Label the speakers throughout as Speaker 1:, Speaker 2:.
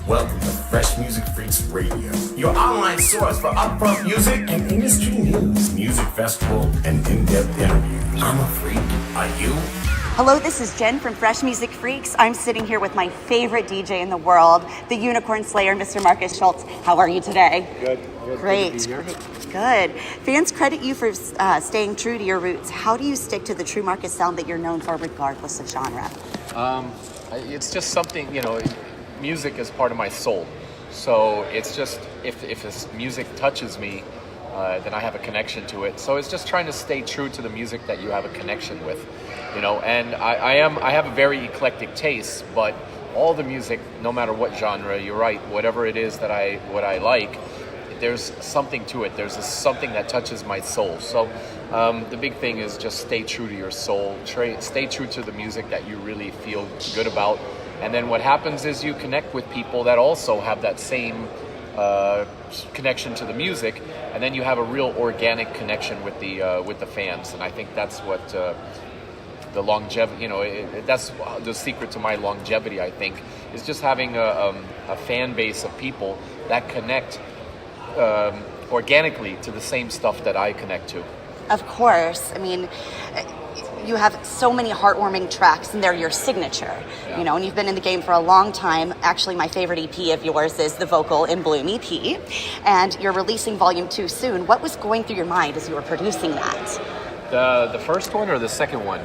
Speaker 1: Welcome to Fresh Music Freaks Radio, your online source for upfront music and industry news, music festival, and in-depth interviews. I'm a freak. Are you?
Speaker 2: Hello, this is Jen from Fresh Music Freaks. I'm sitting here with my favorite DJ in the world, the Unicorn Slayer, Mr. Markus Schulz. How are you today?
Speaker 3: Good.
Speaker 2: Great. Good. Fans credit you for staying true to your roots. How do you stick to the true Markus sound that you're known for regardless of genre?
Speaker 3: It's just something, music is part of my soul. So it's just, if this music touches me, then I have a connection to it. So it's just trying to stay true to the music that you have a connection with, and I have a very eclectic taste, but all the music, no matter what genre, you're right, whatever it is that what I like, there's something to it. There's something that touches my soul. So the big thing is just stay true to your soul, stay true to the music that you really feel good about. And then what happens is you connect with people that also have that same connection to the music, and then you have a real organic connection with the fans. And I think that's what the longevity, that's the secret to my longevity, I think, is just having a fan base of people that connect organically to the same stuff that I connect to.
Speaker 2: Of course. I mean, you have so many heartwarming tracks, and they're your signature, and you've been in the game for a long time. Actually, my favorite EP of yours is the Vocal in Bloom EP, and you're releasing Volume 2 soon. What was going through your mind as you were producing that?
Speaker 3: The first one or the second one?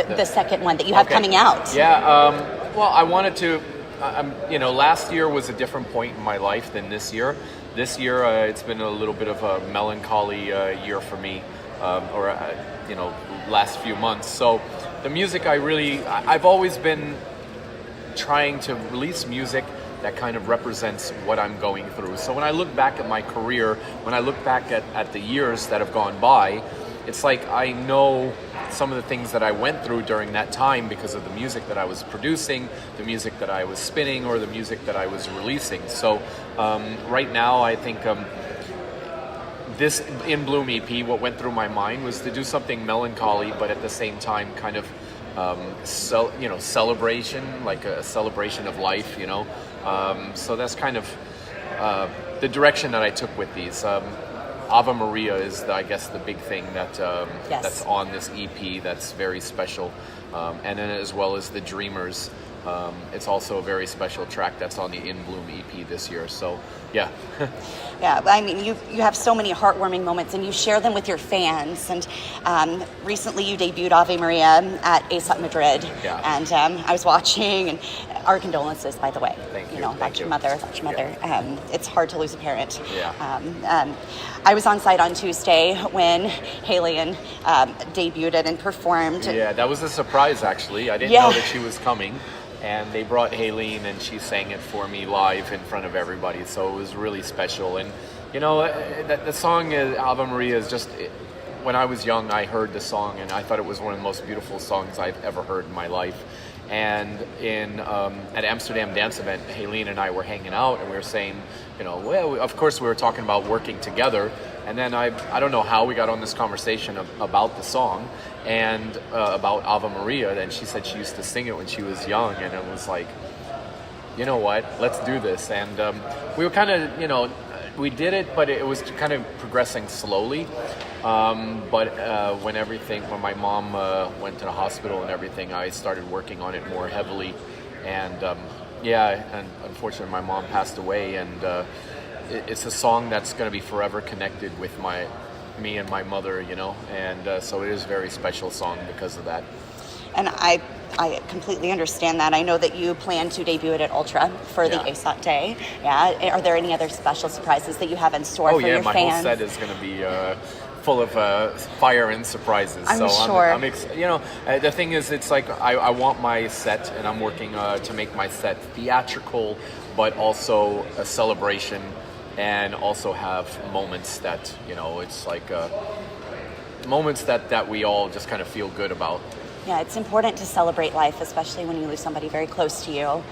Speaker 2: The second one that you have coming out.
Speaker 3: Yeah, well, I wanted to, last year was a different point in my life than this year. This year, it's been a little bit of a melancholy year for me, last few months. So the music I've always been trying to release music that kind of represents what I'm going through. So when I look back at my career, when I look back at the years that have gone by, it's like I know some of the things that I went through during that time because of the music that I was producing, the music that I was spinning, or the music that I was releasing. So right now, I think this In Bloom EP, what went through my mind was to do something melancholy, but at the same time kind of celebration, like a celebration of life, so that's kind of the direction that I took with these. Ave Maria is, I guess, the big thing that's on this EP that's very special. And then as well as The Dreamers, it's also a very special track that's on the In Bloom EP this year. So, yeah.
Speaker 2: Yeah, I mean, you have so many heartwarming moments, and you share them with your fans. And recently you debuted Ave Maria at ASOT Madrid.
Speaker 3: Yeah.
Speaker 2: And I was watching, and our condolences, by the way.
Speaker 3: Thank you.
Speaker 2: That's your mother.
Speaker 3: Yeah.
Speaker 2: It's hard to lose a parent.
Speaker 3: Yeah.
Speaker 2: I was on site on Tuesday when Haley debuted it and performed.
Speaker 3: Yeah, that was a surprise, actually. I didn't know that she was coming. And they brought Haleen, and she sang it for me live in front of everybody. So it was really special. And, the song Ave Maria is just, when I was young, I heard the song, and I thought it was one of the most beautiful songs I've ever heard in my life. And at Amsterdam Dance Event, Haleen and I were hanging out, and we were saying, of course we were talking about working together. And then I don't know how we got on this conversation about the song and about Ave Maria. And she said she used to sing it when she was young, and it was like, you know what, let's do this. And we were kind of, we did it, but it was kind of progressing slowly. But when my mom went to the hospital and everything, I started working on it more heavily. And and unfortunately my mom passed away, and it's a song that's going to be forever connected with me and my mother, and so it is a very special song because of that.
Speaker 2: And I completely understand that. I know that you plan to debut it at Ultra for the ASOT Day. Yeah. Are there any other special surprises that you have in store for your fans?
Speaker 3: Oh yeah, my whole set is going to be full of fire and surprises.
Speaker 2: I'm sure.
Speaker 3: The thing is, it's like I want my set, and I'm working to make my set theatrical, but also a celebration, and also have moments that, it's like moments that we all just kind of feel good about.
Speaker 2: Yeah, it's important to celebrate life, especially when you lose somebody very close to you.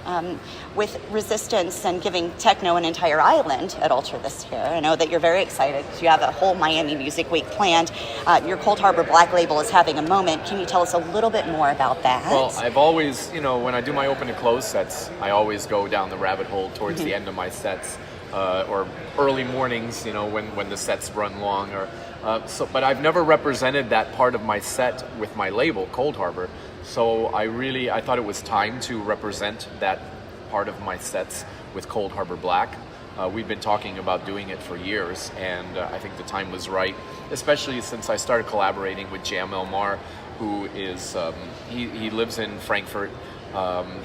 Speaker 3: Yeah.
Speaker 2: With Resistance and giving techno an entire island at Ultra this year, I know that you're very excited because you have a whole Miami Music Week planned. Your Coldharbour Black label is having a moment. Can you tell us a little bit more about that?
Speaker 3: Well, I've always, when I do my open and close sets, I always go down the rabbit hole towards the end of my sets, or early mornings, when the sets run long. But I've never represented that part of my set with my label, Coldharbour. So I thought it was time to represent that part of my sets with Coldharbour Black. We've been talking about doing it for years, and I think the time was right, especially since I started collaborating with Jam Elmar, who is, he lives in Frankfurt.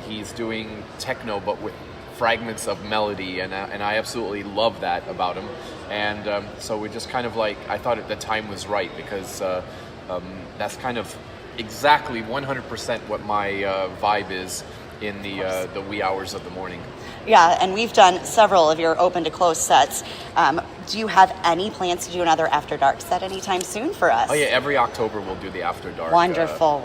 Speaker 3: He's doing techno, but with fragments of melody, and I absolutely love that about him. And so we just kind of I thought the time was right, because that's kind of exactly 100% what my vibe is in the wee hours of the morning.
Speaker 2: Yeah, and we've done several of your open to close sets. Do you have any plans to do another After Dark set anytime soon for us?
Speaker 3: Oh yeah, every October we'll do the After Dark.
Speaker 2: Wonderful.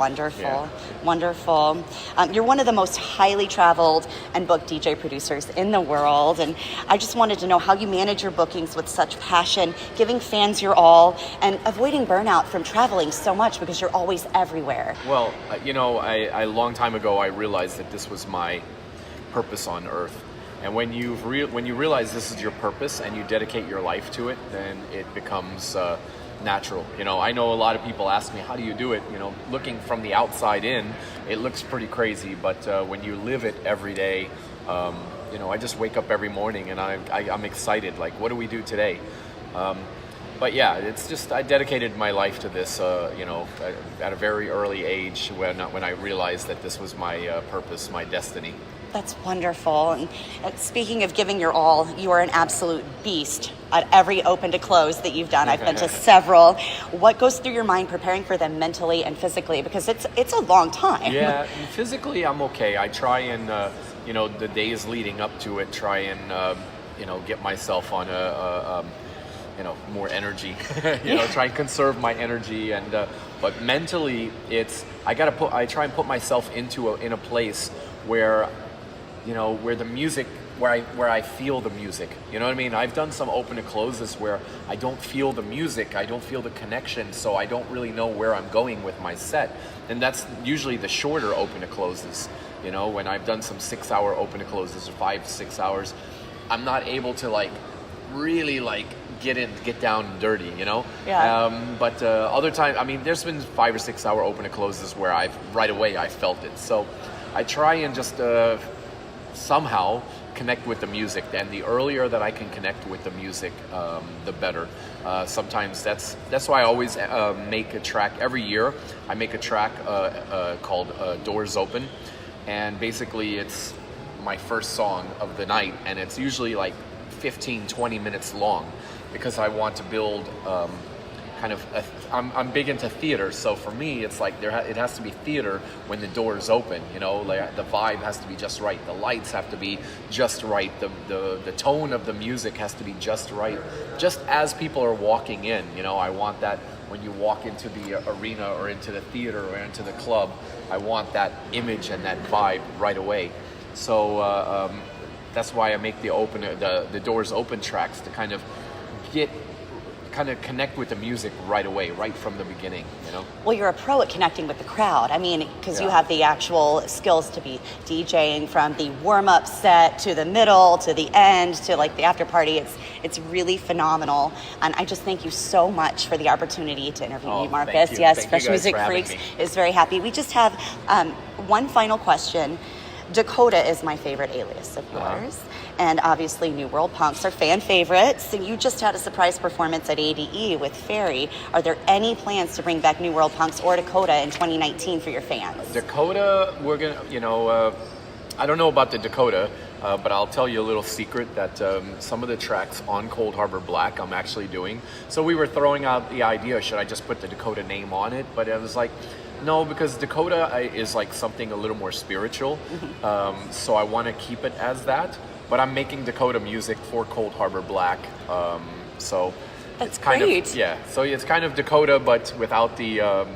Speaker 2: You're one of the most highly traveled and booked DJ producers in the world, and I just wanted to know how you manage your bookings with such passion, giving fans your all, and avoiding burnout from traveling so much because you're always everywhere.
Speaker 3: Well, a long time ago I realized that this was my purpose on Earth. And when you realize this is your purpose and you dedicate your life to it, then it becomes natural. I know a lot of people ask me, how do you do it? Looking from the outside in, it looks pretty crazy, but when you live it every day, I just wake up every morning and I'm excited. Like, what do we do today? But yeah, it's just I dedicated my life to this, at a very early age when I realized that this was my purpose, my destiny.
Speaker 2: That's wonderful. And speaking of giving your all, you are an absolute beast at every open to close that you've done. I've been to several. What goes through your mind preparing for them mentally and physically? Because it's a long time.
Speaker 3: Yeah, physically I'm okay. I try and, the days leading up to it, try and, get myself on more energy. Try and conserve my energy. And but mentally, I try and put myself in a place where where the music, where I feel the music. You know what I mean? I've done some open and closes where I don't feel the music, I don't feel the connection, so I don't really know where I'm going with my set. And that's usually the shorter open and closes. When I've done some 6-hour open and closes, or 5-6 hours, I'm not able to really get down and dirty,
Speaker 2: Yeah.
Speaker 3: But other times, there's been 5 or 6 hour open and closes where right away I felt it. So I try and just somehow connect with the music, and the earlier that I can connect with the music, the better. Sometimes that's why I always make a track every year. I make a track called Doors Open, and basically it's my first song of the night, and it's usually 15-20 minutes long, because I want to build I'm big into theater, so for me it's it has to be theater when the doors open. The vibe has to be just right, the lights have to be just right, the tone of the music has to be just right, just as people are walking in. I want that when you walk into the arena or into the theater or into the club, I want that image and that vibe right away. So that's why I make the doors open tracks, to kind of connect with the music right away, right from the beginning, Well, you're a pro at connecting with the crowd. Because you have the actual skills to be DJing from the warm-up set to the middle to the end to the after party. It's really phenomenal, and I just thank you so much for the opportunity to interview you, Markus. Thank you.
Speaker 2: Yes,
Speaker 3: thank
Speaker 2: Fresh
Speaker 3: you guys
Speaker 2: Music
Speaker 3: for having
Speaker 2: Freaks
Speaker 3: me.
Speaker 2: is very happy. We just have one final question. Dakota is my favorite alias of yours. And obviously New World Punks are fan favorites. And you just had a surprise performance at ADE with Ferry. Are there any plans to bring back New World Punks or Dakota in 2019 for your fans?
Speaker 3: Dakota, we're going to, I don't know about the Dakota, but I'll tell you a little secret that some of the tracks on Coldharbour Black I'm actually doing. So we were throwing out the idea, should I just put the Dakota name on it? But I was like, no, because Dakota is something a little more spiritual. So I want to keep it as that. But I'm making Dakota music for Coldharbour Black. So
Speaker 2: that's
Speaker 3: it's kind
Speaker 2: great.
Speaker 3: of, yeah. So it's kind of Dakota, but without the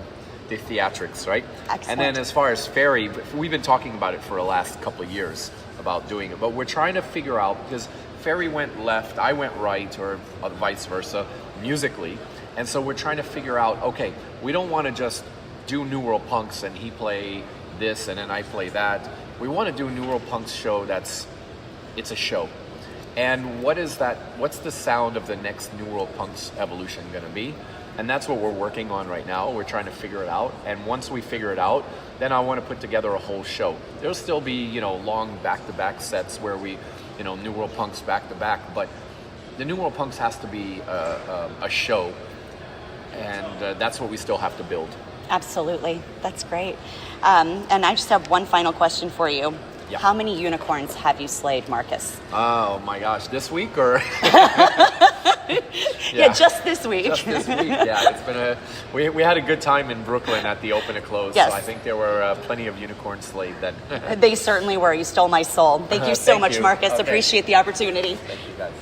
Speaker 3: the theatrics, right?
Speaker 2: Excellent.
Speaker 3: And then as far as Ferry, we've been talking about it for the last couple of years about doing it, but we're trying to figure out, because Ferry went left, I went right, or vice versa, musically. And so we're trying to figure out, okay, we don't want to just do New World Punks and he play this and then I play that. We want to do a New World Punks show it's a show. And what's the sound of the next New World Punks evolution going to be? And that's what we're working on right now. We're trying to figure it out. And once we figure it out, then I want to put together a whole show. There'll still be, long back-to-back sets where we, New World Punks back-to-back. But the New World Punks has to be a show. And that's what we still have to build.
Speaker 2: Absolutely. That's great. And I just have one final question for you.
Speaker 3: Yeah.
Speaker 2: How many unicorns have you slayed, Markus?
Speaker 3: Oh my gosh, this week or?
Speaker 2: Yeah, just this week.
Speaker 3: Just this week, yeah. It's been we had a good time in Brooklyn at the Open and Close,
Speaker 2: yes.
Speaker 3: So I think there were plenty of unicorns slayed then.
Speaker 2: They certainly were. You stole my soul. Thank you so much, Markus.
Speaker 3: Okay.
Speaker 2: Appreciate the opportunity.
Speaker 3: Thank you, guys.